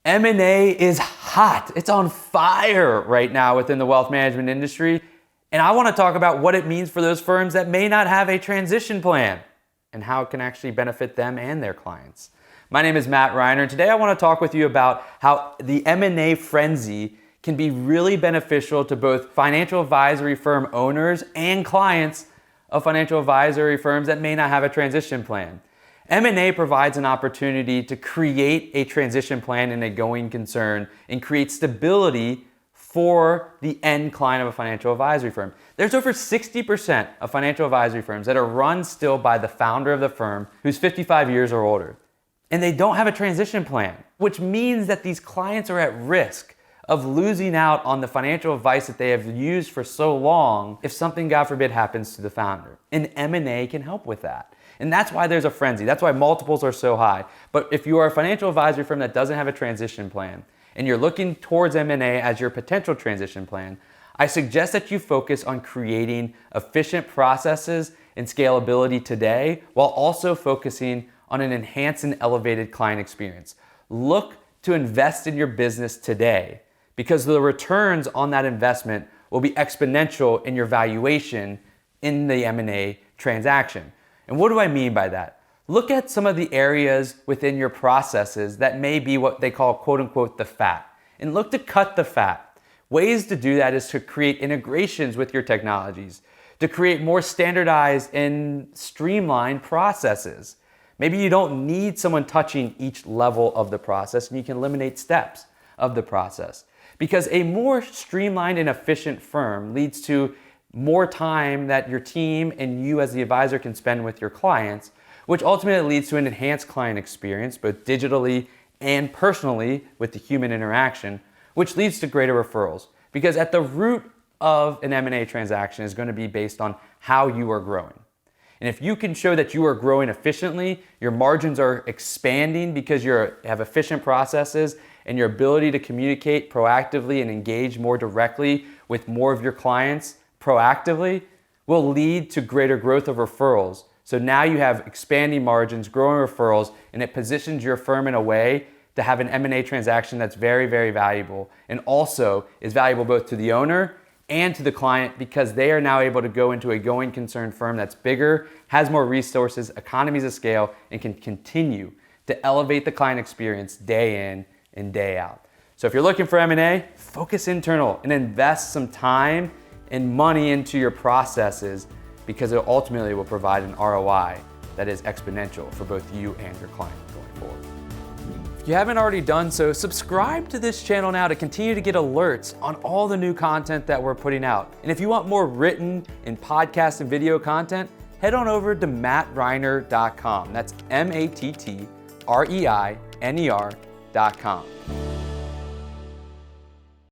M&A is hot. It's on fire right now within the wealth management industry. And I want to talk about what it means for those firms that may not have a transition plan and how it can actually benefit them and their clients. My name is Matt Reiner, and today I want to talk with you about how the M&A frenzy can be really beneficial to both financial advisory firm owners and clients of financial advisory firms that may not have a transition plan. M&A provides an opportunity to create a transition plan in a going concern and create stability for the end client of a financial advisory firm. There's over 60% of financial advisory firms that are run still by the founder of the firm who's 55 years or older. And they don't have a transition plan, which means that these clients are at risk of losing out on the financial advice that they have used for so long if something, God forbid, happens to the founder. And M&A can help with that. And that's why there's a frenzy. That's why multiples are so high. But if you are a financial advisory firm that doesn't have a transition plan and you're looking towards M&A as your potential transition plan, I suggest that you focus on creating efficient processes and scalability today while also focusing on an enhanced and elevated client experience. Look to invest in your business today because the returns on that investment will be exponential in your valuation in the M&A transaction. And what do I mean by that? Look at some of the areas within your processes that may be what they call quote unquote the fat, and look to cut the fat. Ways to do that is to create integrations with your technologies, to create more standardized and streamlined processes. Maybe you don't need someone touching each level of the process and you can eliminate steps of the process. Because a more streamlined and efficient firm leads to more time that your team and you as the advisor can spend with your clients, which ultimately leads to an enhanced client experience, both digitally and personally with the human interaction, which leads to greater referrals. Because at the root of an M&A transaction is going to be based on how you are growing. And if you can show that you are growing efficiently, your margins are expanding because you have efficient processes and your ability to communicate proactively and engage more directly with more of your clients proactively will lead to greater growth of referrals. So now you have expanding margins, growing referrals, and it positions your firm in a way to have an M&A transaction that's very, very valuable and also is valuable both to the owner and to the client because they are now able to go into a going concern firm that's bigger, has more resources, economies of scale, and can continue to elevate the client experience day in and day out. So if you're looking for M&A, focus internal and invest some time and money into your processes because it ultimately will provide an ROI that is exponential for both you and your client going forward. If you haven't already done so, subscribe to this channel now to continue to get alerts on all the new content that we're putting out. And if you want more written and podcast and video content, head on over to mattreiner.com. That's MATTREINER.com.